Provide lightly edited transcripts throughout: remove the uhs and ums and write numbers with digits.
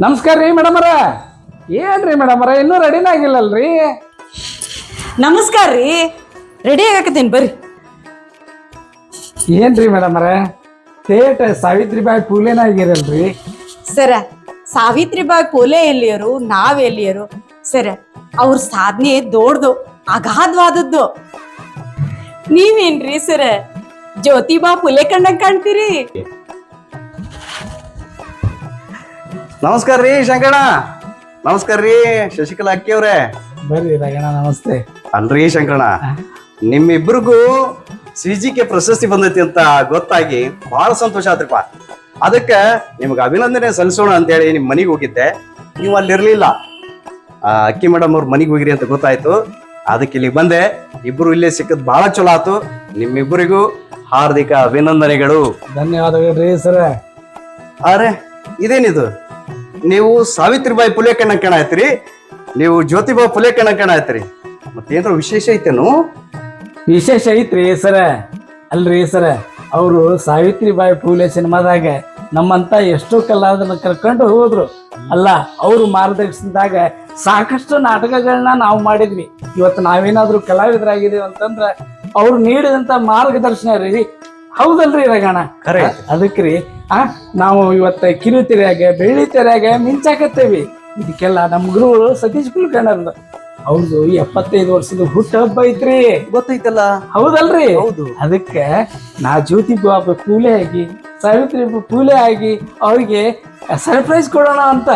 ನಮಸ್ಕಾರ ರೀ ಮೇಡಮರ. ಏನ್ರಿ ಮೇಡಮರ ಇನ್ನೂ ರೆಡಿನ ಆಗಿಲ್ಲಲ್ರಿ? ನಮಸ್ಕಾರ ರೀ, ರೆಡಿ ಆಗಕತ್ತೀನಿ ಬರ್ರಿ. ಏನ್ರಿ ಮೇಡಮರ ಥೇಟ್ ಸಾವಿತ್ರಿಬಾಯಿ ಫೂಲೆನ ಆಗಿರಲ್ರಿ? ಸರ, ಸಾವಿತ್ರಿಬಾಯಿ ಫೂಲೆ ಎಲ್ಲಿಯರು, ನಾವ್ ಎಲ್ಲಿಯರು? ಸರ, ಅವ್ರ ಸಾಧನೆ ದೊಡ್ಡದು, ಅಗಾಧವಾದದ್ದು. ನೀವೇನ್ರಿ ಸರ ಜ್ಯೋತಿಬಾ ಫುಲೆ ಕಂಡಂಗ್ ಕಾಣ್ತೀರಿ? ನಮಸ್ಕಾರ ರೀ ಶಂಕರಣ್ಣ. ನಮಸ್ಕಾರ ರೀ ಶಶಿಕಲಾ ಅಕ್ಕಿ ಅವ್ರೆ. ಬರ್ರಿ ರಗಣ, ನಮಸ್ತೆ. ಅಲ್ರಿ ಶಂಕರಣ್ಣ, ನಿಮ್ಮಿಬ್ರಿಗೂ CGK ಪ್ರಶಸ್ತಿ ಬಂದೈತಿ ಅಂತ ಗೊತ್ತಾಗಿ ಬಹಳ ಸಂತೋಷ ಆತ್ರಿಪ್ಪ. ಅದಕ್ಕೆ ನಿಮ್ಗೆ ಅಭಿನಂದನೆ ಸಲ್ಲಿಸೋಣ ಅಂತೇಳಿ ನಿಮ್ ಮನೆಗೆ ಹೋಗಿದ್ದೆ. ನೀವು ಅಲ್ಲಿರ್ಲಿಲ್ಲ. ಅಕ್ಕಿ ಮೇಡಮ್ ಅವ್ರ ಮನೆಗೆ ಹೋಗಿರಿ ಅಂತ ಗೊತ್ತಾಯ್ತು. ಅದಕ್ಕೆ ಇಲ್ಲಿ ಬಂದೆ. ಇಬ್ರು ಇಲ್ಲೇ ಸಿಕ್ಕದ್ ಬಹಳ ಚಲೋ ಆತು. ನಿಮ್ಮಿಬ್ಬರಿಗೂ ಹಾರ್ದಿಕ ಅಭಿನಂದನೆಗಳು. ಧನ್ಯವಾದಗಳು ಸರ. ಅರೆ ಇದೇನಿದು, ನೀವು ಸಾವಿತ್ರಿಬಾಯಿ ಫುಲೆ ಕಣ ಆಯ್ತಿರಿ, ನೀವು ಜ್ಯೋತಿಬಾ ಫುಲೆ ಕಣ ಆಯ್ತಿರಿ. ಮತ್ತೇನಾರ ವಿಶೇಷ ಐತೇನು? ವಿಶೇಷ ಐತ್ರಿ ಸರ. ಅಲ್ರಿ ಸರ, ಅವರು ಸಾವಿತ್ರಿಬಾಯಿ ಫೂಲೆ ಸಿನಿಮಾದಾಗ ನಮ್ಮಂತ ಎಷ್ಟೋ ಕಲಾವಿದರನ್ನ ಕರ್ಕೊಂಡು ಹೋದ್ರು. ಅಲ್ಲ, ಅವರು ಮಾರ್ಗದರ್ಶನದಾಗ ಸಾಕಷ್ಟು ನಾಟಕಗಳನ್ನ ನಾವು ಮಾಡಿದ್ವಿ. ಇವತ್ತು ನಾವೇನಾದ್ರೂ ಕಲಾವಿದರಾಗಿದ್ದೀವಿ ಅಂತಂದ್ರ ಅವ್ರು ನೀಡಿದಂತ ಮಾರ್ಗದರ್ಶನ ರೀ. ಹೌದಲ್ರಿ ರಗಣ? ಅದಕ್ಕೆ ರೀ ನಾವು ಇವತ್ತ ಕಿರುತೆರೆಯಾಗ ಬೆಳ್ಳಿ ತೆರೆಯಾಗ ಮಿಂಚಾಕತ್ತೇವಿ. ಇದಕ್ಕೆಲ್ಲ ನಮ್ಮ ಗುರುಗಳು ಸತೀಶ್ ಕುಲಕರ್ಣಿ ಅವ್ರದ್ದು 75 ವರ್ಷದ ಹುಟ್ಟ ಹಬ್ಬ ಐತ್ರಿ. ಗೊತ್ತೈತಲ್ಲ? ಹೌದಲ್ರಿ? ಹೌದು. ಅದಕ್ಕೆ ನಾ ಜ್ಯೋತಿಬಾ ಫೂಲೆ ಆಗಿ ಸಾವಿತ್ರಿ ಫೂಲೆ ಆಗಿ ಅವ್ರಿಗೆ ಸರ್ಪ್ರೈಸ್ ಕೊಡೋಣ ಅಂತ.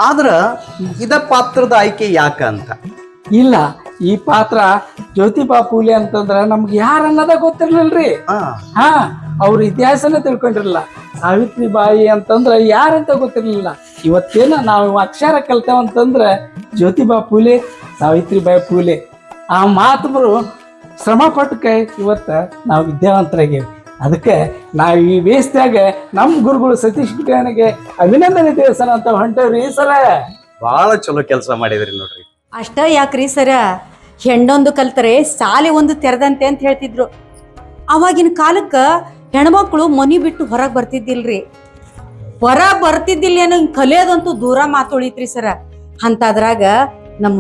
ಆದ್ರ ಇದ ಪಾತ್ರದ ಆಯ್ಕೆ ಯಾಕ ಅಂತ? ಇಲ್ಲ, ಈ ಪಾತ್ರ ಜ್ಯೋತಿಬಾ ಫೂಲೆ ಅಂತಂದ್ರ ನಮ್ಗೆ ಯಾರು ಅನ್ನೋದ ಗೊತ್ತಿರ್ಲಿಲ್ರಿ. ಹಾ, ಅವ್ರ ಇತಿಹಾಸನ ತಿಳ್ಕೊಂಡಿರಲಿಲ್ಲ. ಸಾವಿತ್ರಿಬಾಯಿ ಅಂತಂದ್ರ ಯಾರಂತ ಗೊತ್ತಿರ್ಲಿಲ್ಲ. ಇವತ್ತೇನ ನಾವು ಅಕ್ಷರ ಕಲ್ತೇವಂತಂದ್ರ ಜ್ಯೋತಿಬಾ ಫೂಲೆ, ಸಾವಿತ್ರಿಬಾಯಿ ಫೂಲೆ ಆ ಮಾತುಗಳು ಶ್ರಮ ಪಟ್ಟಕ್ಕೆ ಇವತ್ತ ನಾವು ವಿದ್ಯಾವಂತರಾಗೇವಿ. ಅದಕ್ಕೆ ನಾವು ಈ ವೇಸ್ತ್ಯಾಗ ನಮ್ಮ ಗುರುಗಳು ಸತೀಶ್ ಕುಲಕರ್ಣಿಗೆ ಅಭಿನಂದನೆ ತಿಳಿಸೋಣ ಅಂತ ಹೊಂಟೇವ್ರಿ ಸರ. ಬಹಳ ಚಲೋ ಕೆಲಸ ಮಾಡಿದ್ರಿ ನೋಡ್ರಿ. ಅಷ್ಟ ಯಾಕ್ರಿ ಸರ, ಹೆಣ್ಣೊಂದು ಕಲ್ತರೆ ಸಾಲೆ ಒಂದು ತೆರೆದಂತೆ ಅಂತ ಹೇಳ್ತಿದ್ರು. ಅವಾಗಿನ ಕಾಲಕ್ಕ ಹೆಣ್ಮಕ್ಳು ಮನಿ ಬಿಟ್ಟು ಹೊರಗೆ ಬರ್ತಿದ್ದಿಲ್ರಿ. ಹೊರ ಬರ್ತಿದ್ದಿಲ್ಲ ಏನೋ, ಕಲಿಯೋದಂತೂ ದೂರ ಮಾತುಳಿತ್ರಿ ಸರ. ಅಂತದ್ರಾಗ ನಮ್ಮ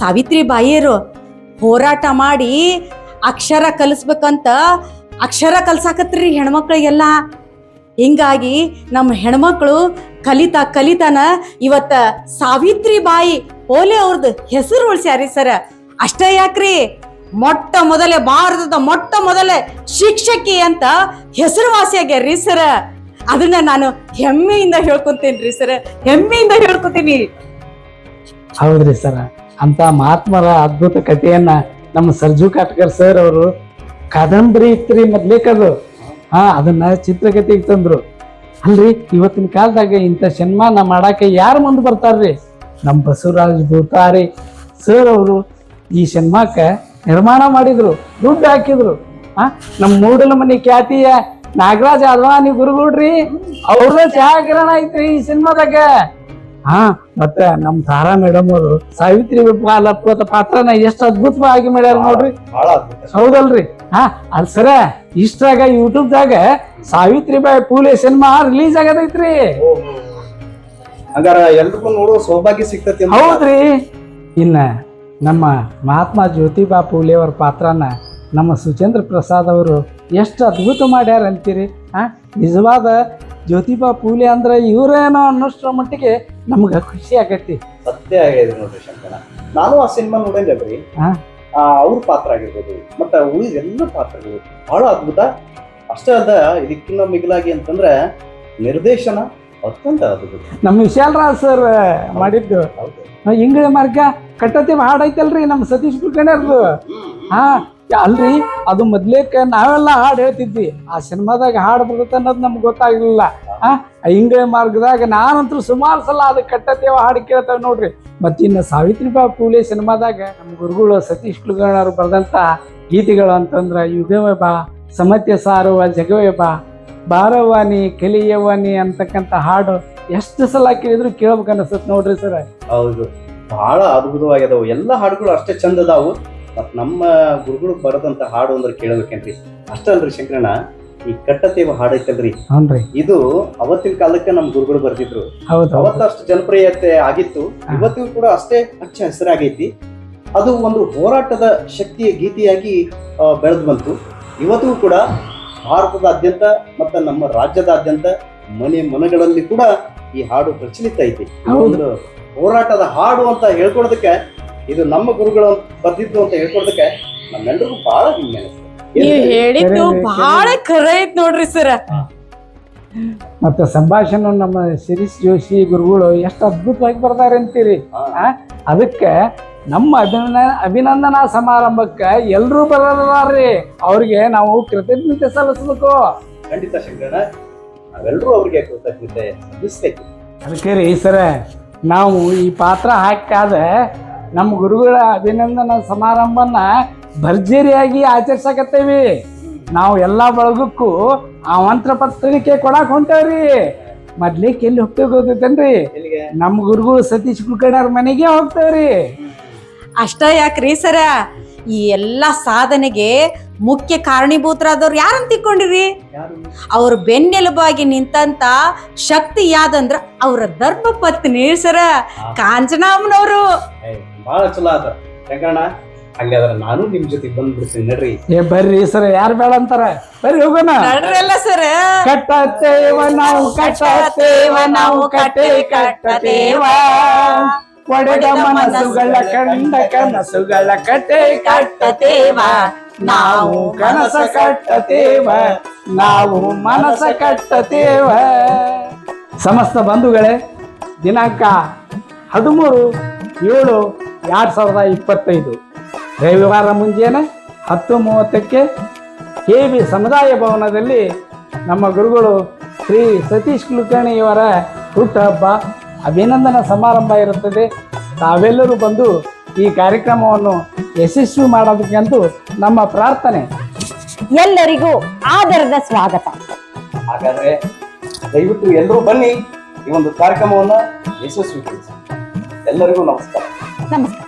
ಸಾವಿತ್ರಿಬಾಯಿಯರು ಹೋರಾಟ ಮಾಡಿ ಅಕ್ಷರ ಕಲಿಸ್ಬೇಕಂತ ಅಕ್ಷರ ಕಲ್ಸಾಕತ್ರಿ ಹೆಣ್ಮಕ್ಳಿಗೆಲ್ಲ. ಹಿಂಗಾಗಿ ನಮ್ಮ ಹೆಣ್ಮಕ್ಳು ಕಲಿತಾನ ಇವತ್ತ ಸಾವಿತ್ರಿಬಾಯಿ ಫೂಲೆ ಅವ್ರದ್ದು ಹೆಸರು ಉಳಿಸ್ಯಾರಿ ಸರ. ಅಷ್ಟೇ ಯಾಕ್ರಿ, ಭಾರತದ ಮೊಟ್ಟ ಮೊದಲೇ ಶಿಕ್ಷಕಿ ಅಂತ ಹೆಸರುವಾಸಿಯಾಗ್ಯಾರ್ರಿ ಸರ. ಅದನ್ನ ನಾನು ಹೆಮ್ಮೆಯಿಂದ ಹೇಳ್ಕೊತೇನ್ರಿ ಸರ, ಹೆಮ್ಮೆಯಿಂದ ಹೇಳ್ಕೊತೀನಿ. ಹೌದ್ರಿ ಸರ, ಅಂತ ಮಹಾತ್ಮರ ಅದ್ಭುತ ಕಥೆಯನ್ನ ನಮ್ಮ ಸರ್ಜು ಕಾಟ್ಕರ್ ಸರ್ ಅವರು ಕಾದಂಬರಿ ಇತ್ರಿ ಮೊದ್ಲೇಕದು. ಅದನ್ನ ಚಿತ್ರಕಥೆಗೆ ತಂದ್ರು. ಅಲ್ರಿ, ಇವತ್ತಿನ ಕಾಲದಾಗ ಇಂಥ ಸನ್ಮಾನ ಮಾಡಾಕೆ ಯಾರು ಮುಂದೆ ಬರ್ತಾರ್ರಿ? ನಮ್ಮ ಬಸವರಾಜ್ ಭೂತಾರಿ ಸರ್ ಅವರು ಈ ಸಿನಿಮಾಕ್ಕ ನಿರ್ಮಾಣ ಮಾಡಿದ್ರು, ದುಡ್ಡು ಹಾಕಿದ್ರು. ನಮ್ಮ ಮೂಡಲ ಮನೆ ಖ್ಯಾತಿಯ ನಾಗರಾಜ್ ಅದ್ವಾನಿ ಗುರುಗಳ್ರಿ, ಅವ್ರದೇ ಛಾಯಾಗ್ರಹಣ ಐತ್ರಿ ಈ ಸಿನಿಮಾದಾಗ. ಮತ್ತ ನಮ್ ತಾರಾ ಮೇಡಮ್ ಅವರು ಸಾವಿತ್ರಿ ಪಾತ್ರನ ಎಷ್ಟು ಅದ್ಭುತವಾಗಿ ಮಾಡ್ಯಾರ ನೋಡ್ರಿ. ಹೌದಲ್ರಿ? ಅಲ್ ಸರ, ಇಷ್ಟ್ರಾಗ ಯೂಟ್ಯೂಬ್ದಾಗ ಸಾವಿತ್ರಿಬಾಯಿ ಫೂಲೆ ಸಿನಿಮಾ ರಿಲೀಸ್ ಆಗದೈತ್ರಿ. ಎಲ್ರಿಗೂ ನೋಡೋ ಸೌಭಾಗ್ಯ ಸಿಗ್ತತಿ. ಹೌದ್ರಿ. ಇನ್ನ ನಮ್ಮ ಮಹಾತ್ಮ ಜ್ಯೋತಿಬಾ ಫೂಲೆ ಅವ್ರ ಪಾತ್ರನ ನಮ್ಮ ಸುಚೇಂದ್ರ ಪ್ರಸಾದ್ ಅವರು ಎಷ್ಟು ಅದ್ಭುತ ಮಾಡ್ಯಾರ ಅಂತೀರಿ. ನಿಜವಾದ ಜ್ಯೋತಿಬಾ ಫೂಲೆ ಅಂದ್ರೆ ಇವರೇನೋ ಅನ್ನೋಷ್ಟರ ಮಟ್ಟಿಗೆ ನಮ್ಗೆ ಖುಷಿ ಆಗೈತಿ. ಸತ್ಯ ಆಗಿದೆ ನೋಡ್ರಿ ಶಂಕರ. ನಾನು ಆ ಸಿನಿಮಾ ನೋಡಿದ್ರಿ. ಅವ್ರ ಪಾತ್ರ ಆಗಿರ್ಬೋದು ಮತ್ತ ಉಳಿದ ಎಲ್ಲ ಪಾತ್ರಗಳು ಬಹಳ ಅದ್ಭುತ. ಅಷ್ಟೇ ಅಲ್ಲ, ಇದಕ್ಕಿಂತ ಮಿಗಿಲಾಗಿ ಅಂತಂದ್ರೆ ನಿರ್ದೇಶನ ಅತ್ಯಂತ ಅದ್ಭುತ. ನಮ್ಮ ವಿಶಾಲರಾಜ್ ಸರ್ ಮಾಡಿದ್ದು ಇಂಗಳ ಮಾರ್ಗ ಕಟ್ಟತಿ ಹಾಡೈತಲ್ರಿ ನಮ್ಮ ಸತೀಶ್ ಕುಲಕರ್ಣಿಯವ್ರದು. ಅಲ್ರಿ, ಅದು ಮೊದ್ಲೇಕ ನಾವೆಲ್ಲ ಹಾಡು ಹೇಳ್ತಿದ್ವಿ. ಆ ಸಿನಿಮಾದಾಗ ಹಾಡು ಬರುತ್ತೆ ಅನ್ನೋದು ನಮ್ಗೆ ಗೊತ್ತಾಗ್ಲಿಲ್ಲ. ಇಂಗಳ ಮಾರ್ಗದಾಗ ನಾನಂತೂ ಸುಮಾರು ಸಲ ಅದು ಕಟ್ಟತೇವ ಹಾಡು ಕೇಳ್ತೇವೆ ನೋಡ್ರಿ. ಮತ್ತಿನ್ನು ಸಾವಿತ್ರಿಬಾಯಿ ಫೂಲೆ ಸಿನಿಮಾದಾಗ ನಮ್ಮ ಗುರುಗಳು ಸತೀಶ್ ಕುಲಕರ್ಣಿ ಅವರು ಬರೆದಂತ ಗೀತೆಗಳು ಅಂತಂದ್ರ ಯುಗವೇ ಬಾ, ಸಮತ್ಯ ಸಾರುವ ಜಗವೇ ಬಾ, ಬಾರವಾನಿ ಕಲಿಯವಾನಿ ಅಂತಕ್ಕಂಥ ಹಾಡು ಎಷ್ಟು ಸಲ ಕೇಳಿದ್ರು ಕೇಳ್ಬೇಕು ಅನಿಸುತ್ತೆ ನೋಡ್ರಿ ಸರ್. ಹೌದು, ಬಹಳ ಅದ್ಭುತವಾಗ್ಯದವು ಎಲ್ಲ ಹಾಡುಗಳು. ಅಷ್ಟೇ ಚಂದ ಅದಾವು. ಮತ್ ನಮ್ಮ ಗುರುಗಳು ಬರೆದಂತ ಹಾಡು ಅಂದ್ರೆ ಕೇಳಬೇಕೇನ್ರಿ. ಅಷ್ಟಲ್ರಿ ಶಂಕರಣ್ಣ, ಈ ಕಟ್ಟತೇವ ಹಾಡೈತಲ್ರಿ, ಹ್ಞೂನ್ರಿ. ಇದು ಅವತ್ತಿನ ಕಾಲಕ್ಕೆ ನಮ್ ಗುರುಗಳು ಬರ್ತಿದ್ರು. ಹೌದು ಅವತ್ತು ಅಷ್ಟು ಜನಪ್ರಿಯತೆ ಆಗಿತ್ತು, ಇವತ್ತಿಗೂ ಕೂಡ ಅಷ್ಟೇ ಅಚ್ಚ ಹೆಸರಾಗೈತಿ. ಅದು ಒಂದು ಹೋರಾಟದ ಶಕ್ತಿಯ ಗೀತೆಯಾಗಿ ಬೆಳೆದು ಬಂತು. ಇವತ್ತಿಗೂ ಕೂಡ ಭಾರತದಾದ್ಯಂತ ಮತ್ತು ನಮ್ಮ ರಾಜ್ಯದಾದ್ಯಂತ ಮನೆ ಮನಗಳಲ್ಲಿ ಕೂಡ ಈ ಹಾಡು ಪ್ರಚಲಿತ ಐತಿ. ಒಂದು ಹೋರಾಟದ ಹಾಡು ಅಂತ ಹೇಳ್ಕೊಡೋದಕ್ಕೆ, ಇದು ನಮ್ಮ ಗುರುಗಳು ಬರ್ದಿದ್ದು ಅಂತ ಹೇಳ್ಕೊಡೋದಕ್ಕೆ ನಮ್ಮೆಲ್ಲರಿಗೂ ಬಹಳ ಹೆಮ್ಮೆ ಅನಿಸ್ತದೆ. ನೀವ್ ಹೇಳಿದ್ದು ಬಹಳ ಖರೆ ಐತ್ ನೋಡ್ರಿ ಸರ್. ಮತ್ತೆ ಸಂಭಾಷಣೆ ನಮ್ಮ ಶಿರೀಶ್ ಜೋಶಿ ಗುರುಗಳು ಎಷ್ಟು ಅದ್ಭುತವಾಗಿ ಬರ್ತಾರೆ ಅಂತೀರಿ. ಅದಕ್ಕೆ ನಮ್ಮ ಅಭಿನಂದನಾ ಸಮಾರಂಭಕ್ಕೆ ಎಲ್ರೂ ಬರೋದಾರ್ರಿ, ಅವ್ರಿಗೆ ನಾವು ಕೃತಜ್ಞತೆ ಸಲ್ಲಿಸ್ಬೇಕು. ಖಂಡಿತ ಶಂಕರಣ್ಣ, ನಾವೆಲ್ಲರೂ ಅವ್ರಿಗೆ ಕೃತಜ್ಞತೆ ಸಲ್ಲಿಸ್ಬೇಕು. ಅದಕ್ಕೆ ರೀ ಸರ, ನಾವು ಈ ಪಾತ್ರ ಹಾಕಾದ ನಮ್ಮ ಗುರುಗಳ ಅಭಿನಂದನಾ ಸಮಾರಂಭನ ಭರ್ಜರಿಯಾಗಿ ಆಚರಿಸಕತ್ತೇವಿ. ನಾವು ಎಲ್ಲ ಬಳಗಕ್ಕೂ ಆಮಂತ್ರ ಪತ್ರಿಕೆ ಕೊಡಾಕ್ ಹೊಂಟೇವ್ರಿ. ಮೊದ್ಲಿಕ್ಕೆ ಎಲ್ಲಿ ಹೋಗ್ತೇವೆ ಗೊತ್ತೈತೇನ್ರಿ? ನಮ್ಮ ಗುರುಗಳು ಸತೀಶ್ ಕುಲಕರ್ಣಿ ಅವ್ರ ಮನೆಗೆ ಹೋಗ್ತೇವ್ರಿ. ಅಷ್ಟ ಯಾಕ್ರಿ ಸರ, ಈ ಎಲ್ಲಾ ಸಾಧನೆಗೆ ಮುಖ್ಯ ಕಾರಣೀಭೂತರಾದವ್ರು ಯಾರಂತ ತಿಳ್ಕೊಂಡಿರಿ? ಅವ್ರ ಬೆನ್ನೆಲುಬಾಗಿ ನಿಂತಂತ ಶಕ್ತಿ ಯಾದಂದ್ರ ಅವ್ರ ಧರ್ಮ ಪತ್ನಿ ಸರ, ಕಾಂಚನಾಮನವರು. ಬಹಳ ಚಲೋ ಆದ ಶಂಕರಣ್ಣ. ಹಂಗಾದ್ರೆ ನಾನು ನಿಮ್ ಜೊತೆ ಬಂದ್ಬಿಡ್ತೀನಿ ನಡ್ರಿ. ಬರ್ರಿ ಸರ, ಯಾರು ಬೇಡ ಅಂತಾರ? ಬರ್ರಿ ಹೋಗೋಣ. ನಡ್ರಲ್ಲ ಸರ. ಕಟ್ಟತೇವ ನಾವು ಕಟ್ಟತೇವ ನಾವು ಕಟ್ಟೆ ಕಟ್ಟತೇವ, ಒಡೆದ ಮನಸ್ಸುಗಳ ಕಂಡ ಕನಸುಗಳ ಕಟ್ಟೆ ಕಟ್ಟತೇವ, ನಾವು ಕನಸ ಕಟ್ಟತೇವ, ನಾವು ಮನಸ ಕಟ್ಟತೇವ. ಸಮಸ್ತ ಬಂಧುಗಳೇ, ದಿನಾಂಕ 13/7/2025 ರವಿವಾರ ಮುಂಜಾನೆ 10:30ಕ್ಕೆ KB ಸಮುದಾಯ ಭವನದಲ್ಲಿ ನಮ್ಮ ಗುರುಗಳು ಶ್ರೀ ಸತೀಶ್ ಕುಲಕರ್ಣಿಯವರ ಹುಟ್ಟುಹಬ್ಬ ಅಭಿನಂದನಾ ಸಮಾರಂಭ ಇರುತ್ತದೆ. ತಾವೆಲ್ಲರೂ ಬಂದು ಈ ಕಾರ್ಯಕ್ರಮವನ್ನು ಯಶಸ್ವಿ ಮಾಡೋದಕ್ಕಂತೂ ನಮ್ಮ ಪ್ರಾರ್ಥನೆ. ಎಲ್ಲರಿಗೂ ಆದರದ ಸ್ವಾಗತ. ಹಾಗಾದ್ರೆ ದಯವಿಟ್ಟು ಎಲ್ಲರೂ ಬನ್ನಿ, ಈ ಒಂದು ಕಾರ್ಯಕ್ರಮವನ್ನ ಯಶಸ್ವಿಗೊಳಿಸಿ. ಎಲ್ಲರಿಗೂ ನಮಸ್ಕಾರ. ನಮಸ್ಕಾರ.